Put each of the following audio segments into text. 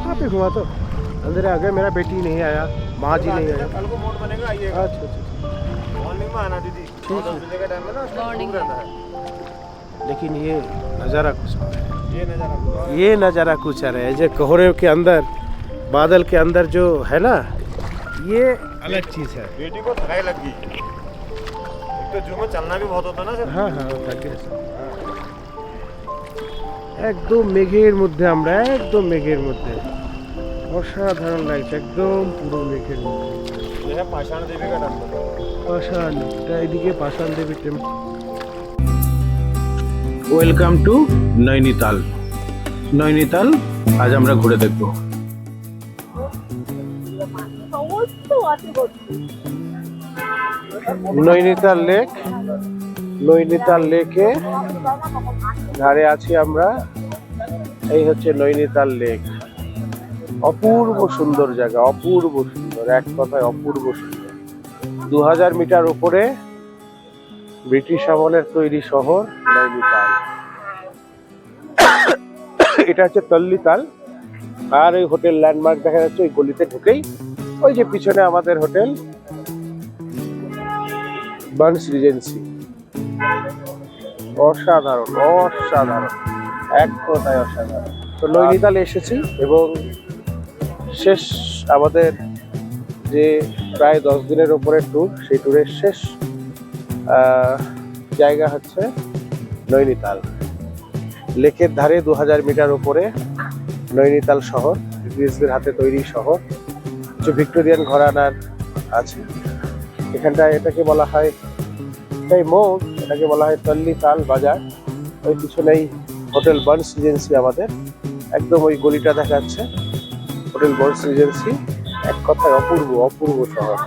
आप ही घुमा तो अंदर आ गए। मेरा बेटी नहीं आया, माँ जी नहीं आया। कल को मोड बनेगा, आइएगा। अच्छा अच्छा मॉर्निंग में आना दीदी, 10 बजे का टाइम है ना, मॉर्निंग रहता है। लेकिन ये नज़ारा कुछ और है। ये नज़ारा पूरा ये नज़ारा कुछ और है। जो कोहरे के अंदर, बादल के अंदर जो है ना, ये अलग चीज़ है। बेटी को थकाई लग गई। एक तो जू में चलना भी बहुत होता है ना सर। हाँ हाँ থাকে একদম মেঘের মধ্যে আমরা, একদম মেঘের মধ্যে অসাধারণ লাগছে, একদম পুরো মেঘের মধ্যে। ये है पाषाण देवी का टेम्पल। পাষাণ, এটা এদিকে Pashan Devi temple. Welcome to Nainital. Nainital আজ আমরা ঘুরে দেখব। নৈনিতাল লেক, নৈনিতাল লেকে ধারে আছি আমরা। এই হচ্ছে নৈনিতাল লেক। অপূর্ব সুন্দর জায়গা, অপূর্ব সুন্দর, এক কথায় অপূর্ব সুন্দর। 2000 মিটার উপরে ব্রিটিশ আমলের তৈরি শহর নৈনিতাল। এটা হচ্ছে তল্লিতাল। আর ওই হোটেল ল্যান্ডমার্ক দেখা যাচ্ছে ওই গলিতে ঢুকেই, ওই যে পিছনে আমাদের হোটেল বার্নস রিজেন্সি। অসাধারণ, অসাধারণ, এক কথায় অসাধারণ। তো নৈনিতালে এসেছি এবং শেষ আমাদের যে প্রায় 10 দিনের উপরে ট্যুর, সেই ট্যুরের শেষ জায়গা হচ্ছে নৈনিতাল লেকের ধারে। 2000 মিটার উপরে নৈনিতাল শহর, ব্রিটিশদের হাতে তৈরি শহর। যে ভিক্টোরিয়ান ঘরানার আছে এখানটায়। এটাকে বলা হয়, এটাই মোড়, এটাকে বলা হয় তল্লিতাল বাজার। ওই পিছনেই হোটেল বার্নস রিজেন্সি আমাদের, একদম ওই গলিটা দেখা যাচ্ছে হোটেল বার্নস রিজেন্সি। এক কথায় অপূর্ব, অপূর্ব শহর।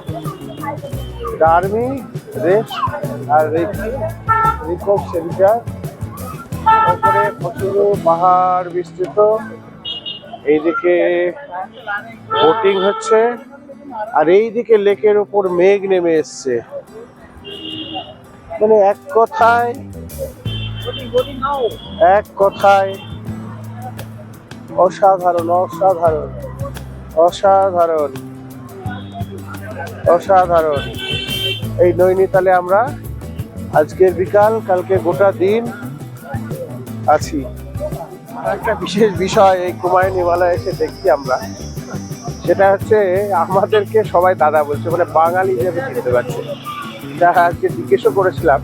এটা আর্মি রেস্ট আর রিপোর্ট সেন্টার। ওপরে প্রচুর পাহাড় বিস্তৃত, এইদিকে বোটিং হচ্ছে, আর এইদিকে লেকের উপর মেঘ নেমে এসছে। মানে এক কথায়, এক কথায় অসাধারণ, অসাধারণ, অসাধারণ, অসাধারণ। এই নৈনিতালে আমরা আজকের বিকাল, কালকে গোটা দিন আছি। আর একটা বিশেষ বিষয় এই কুমায়ুন হিমালয়ে এসে দেখছি আমরা, সেটা হচ্ছে আমাদেরকে সবাই দাদা বলছে, মানে বাঙালি হিসেবে চিনতে পারছে। যা আজকে জিজ্ঞেসও করেছিলাম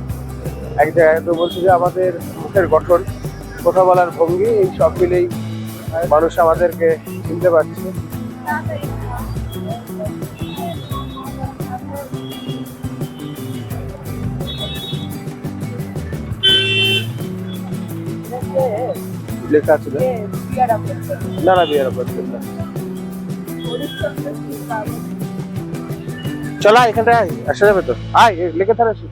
এক জায়গায়, তো বলছে যে আমাদের মুখের গঠন, কথা বলার ভঙ্গি, এই সব মিলেই মানুষ আমাদেরকে চিনতে পারছে। লেখা আছে না, না বিয়ার চলা, এখানটায় আয়, আসা যাবে তো, আয় লেখে থার আসি।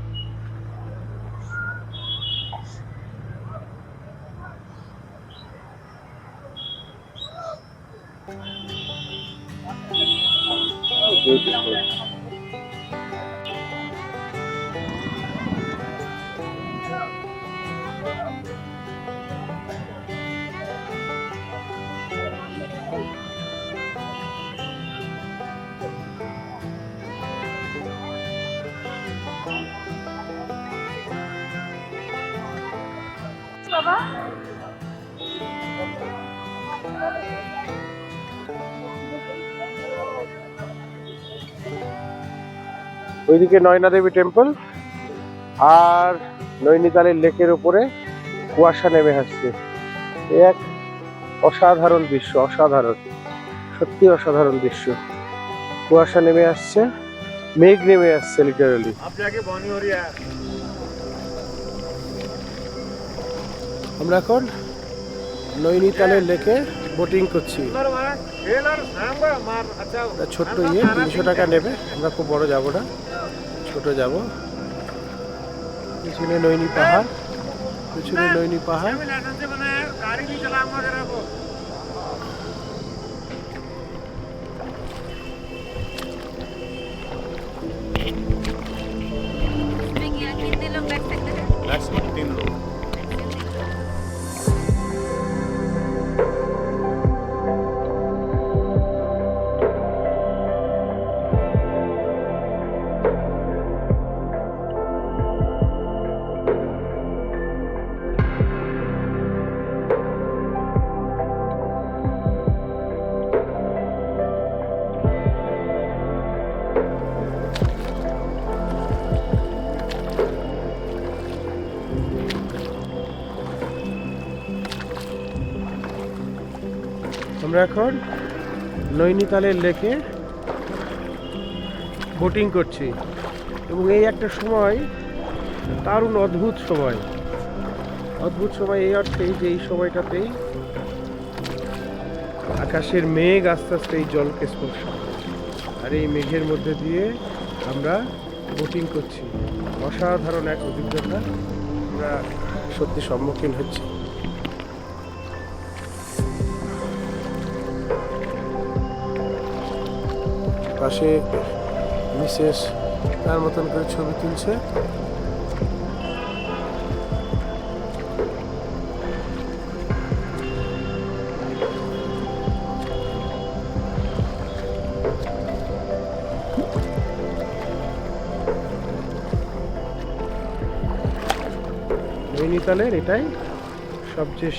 ওইদিকে নয়না দেবী টেম্পল, আর নৈনিতালের লেকের উপরে কুয়াশা নেমে আসছে। এক অসাধারণ দৃশ্য, অসাধারণ, সত্যি অসাধারণ দৃশ্য। কুয়াশা নেমে আসছে, মেঘ নেমে আসছে লিটারালি। আমরা এখন নৈনিতালের লেকে বোটিং করছি। ছোট্ট ইয়ে, 300 টাকা নেবে। আমরা খুব বড় যাবো না, ছোট যাব। পিছনে নৈনি পাহাড়, পিছনে নৈনি পাহাড়। मैक्सिमम 3 लोग। আমরা এখন নৈনিতালের লেকে বোটিং করছি এবং এই একটা সময় দারুণ অদ্ভুত সময় এই অর্থেই যে এই সময়টাতেই আকাশের মেঘ আস্তে আস্তে এই জলকে স্পর্শ করে। আর এই মেঘের মধ্যে দিয়ে আমরা বোটিং করছি। অসাধারণ এক অভিজ্ঞতা আমরা সত্যি সম্মুখীন হচ্ছি। পাশে মিসেস তার মতন করে ছবি তুলছে। নৈনিতালের এটাই সবচেয়ে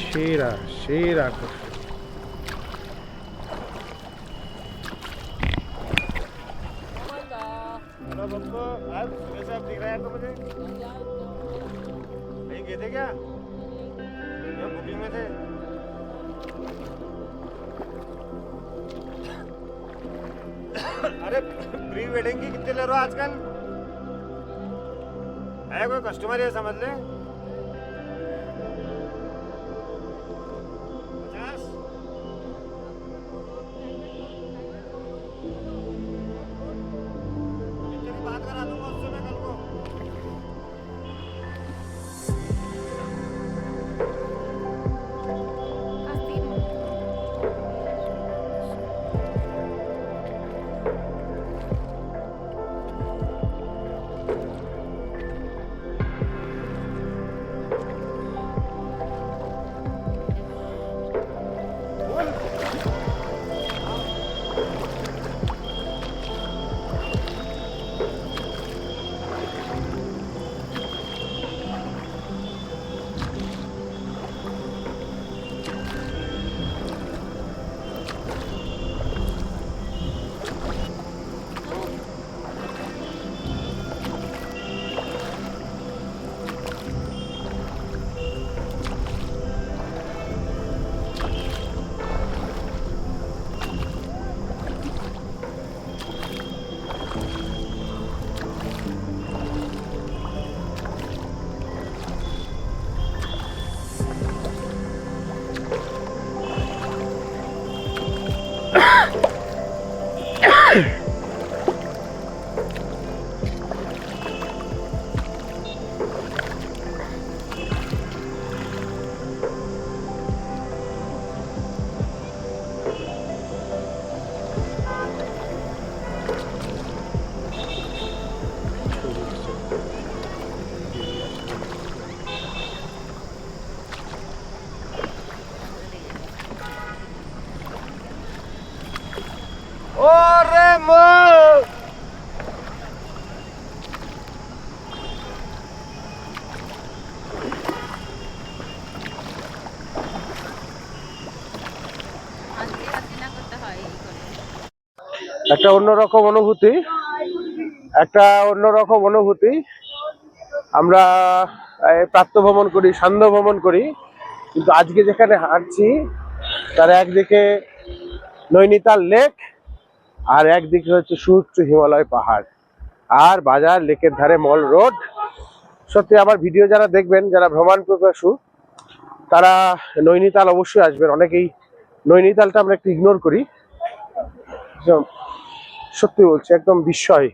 সেরা আকর্ষণ। हेलो बच्चों, आज सुबह से आप दिख रहा है तो मुझे कहीं गए थे क्या? मैं बुकिंग में थे। अरे प्री वेडिंग की कितने ले रहे हो आजकल? है कोई कस्टमर ये समझ ले। 50? तेरी बात करा दूंगा उससे मैं कल को। ओरे माँ একটা অন্যরকম অনুভূতি। আমরা প্রাতঃ ভ্রমণ করি, সান্ধ্য ভ্রমণ করি, কিন্তু আজকে যেখানে হাঁটছি তার একদিকে নৈনিতাল লেক আর একদিকে হচ্ছে সুউচ্চ হিমালয় পাহাড় আর বাজার, লেকের ধারে মল রোড। সত্যি আমার ভিডিও যারা দেখবেন, যারা ভ্রমণ পিপাসু, তারা নৈনিতাল অবশ্যই আসবেন। অনেকেই নৈনিতালটা আমরা একটু ইগনোর করি। সত্যি বলছি, একদম বিস্ময়।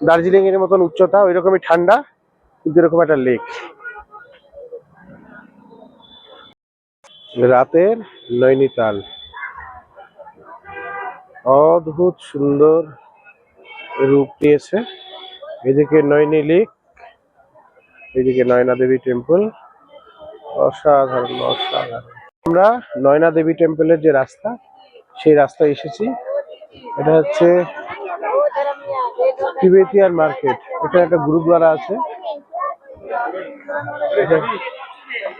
দার্জিলিং এর মতন উচ্চতা, ওই রকমই ঠান্ডা, কিন্তু এরকম একটা লেক। রাতের নৈনিতাল অদ্ভুত সুন্দর রূপ নিয়েছে। এদিকে নৈনি লেক, এদিকে নয়না দেবী টেম্পল। অসাধারণ। আমরা নয়না দেবী টেম্পলের যে রাস্তা, সেই রাস্তায় এসেছি। এটা হচ্ছে তিবেতিয়ান মার্কেট। এখানে একটা গুরুদ্বারা আছে,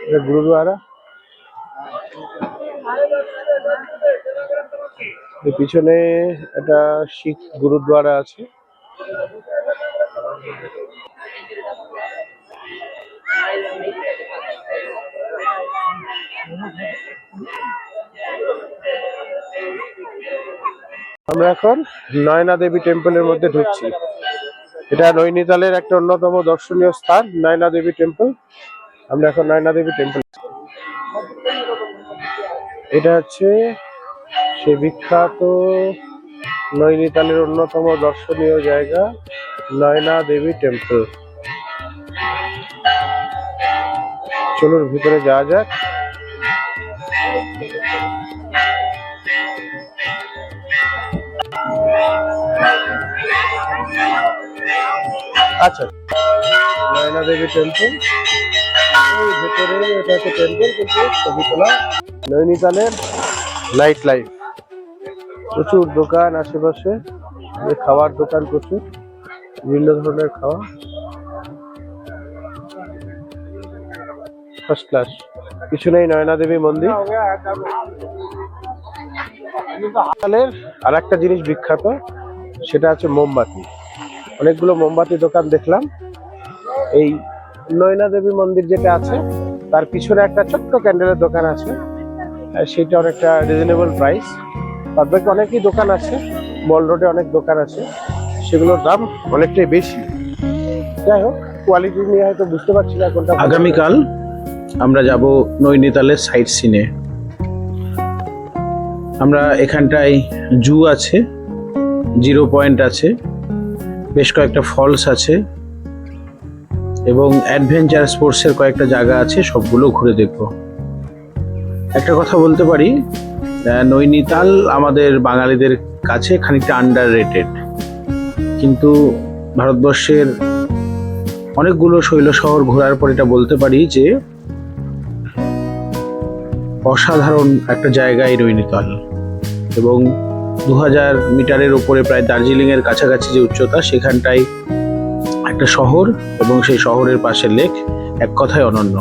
এটা গুরুদ্বারা। পিছনে একটা শিখ গুরুদ্বারা আছে। আমরা এখন নয়না দেবী টেম্পলের মধ্যে ঢুকছি। এটা নৈনিতালের একটা অন্যতম দর্শনীয় স্থান, নয়না দেবী টেম্পল। আমরা এখন নয়না দেবী টেম্পল। এটা হচ্ছে সে বিখ্যাত নৈনিতালের অন্যতম দর্শনীয় জায়গা, নয়না দেবী টেম্পল। চলুন ভিতরে যাওয়া যাক। আচ্ছা, নয়না দেবী টেম্পল ভেতরে, এটা হচ্ছে টেম্পল কিন্তু ছবি তোলা। নৈনিতালের নাইট লাইফ, প্রচুর দোকান আশেপাশে, খাওয়ার দোকান প্রচুর, বিভিন্ন ধরনের খাওয়া, ফার্স্ট ক্লাস। পিছনেই নয়না দেবী মন্দির। আর একটা জিনিস বিখ্যাত, সেটা হচ্ছে মোমবাতি। অনেকগুলো মোমবাতি দোকান দেখলাম। এই নয়না দেবী মন্দির যেটা আছে তার পিছনে একটা ছোট্ট ক্যান্ডেলের দোকান আছে, সেটা অনেকটা রিজনেবল প্রাইস। তারপরে অনেকই দোকান আছে, মল রোডে অনেক দোকান আছে, সেগুলোর দাম অনেকটাই বেশি। যাই হোক, কোয়ালিটি নিয়ে হয়তো বুঝতে পারছি না কোনটা। আগামীকাল আমরা যাব নৈনিতালের সাইট সিনে। আমরা এখানটায় জু আছে, জিরো পয়েন্ট আছে, বেশ কয়েকটা ফলস আছে এবং অ্যাডভেঞ্চার স্পোর্টসের কয়েকটা জায়গা আছে, সবগুলো ঘুরে দেখব। একটা কথা বলতে পারি, নৈনিতাল আমাদের বাঙালিদের কাছে খানিকটা আন্ডার রেটেড, কিন্তু ভারতবর্ষের অনেকগুলো শৈল শহর ঘোরার পর এটা বলতে পারি যে অসাধারণ একটা জায়গায় নৈনিতাল। এবং 2000 মিটারের উপরে, প্রায় দার্জিলিং এর কাছাকাছি যে উচ্চতা, সেখানটায় একটা শহর এবং সেই শহরের পাশে লেক, এক কথায় অনন্য।